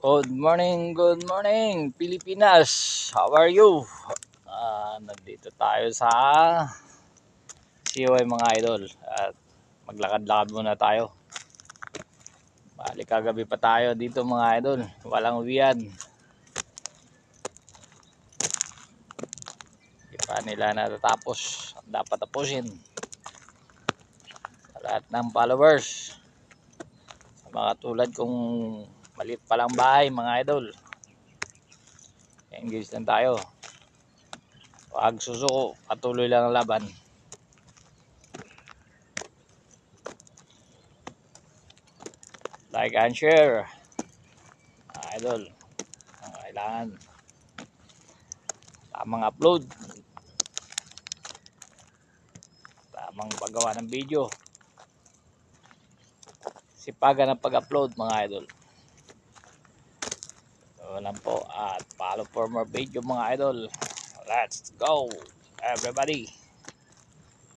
Good morning, Pilipinas. How are you? Nandito tayo sa COI mga idol at maglakad-lakad muna tayo. Balik kagabi pa tayo dito mga idol. Walang uwian. Hindi pa nila natatapos. Dapat tapusin. Sa lahat ng followers. Sa mga tulad kong maliit palang bahay mga idol. Engage lang tayo. Huwag susuko. Patuloy lang ang laban. Like and share. Idol. Kailangan. Tamang upload. Tamang paggawa ng video. Sipagan ang pag-upload mga idol. So lang po at follow for more video mga idol. Let's go everybody.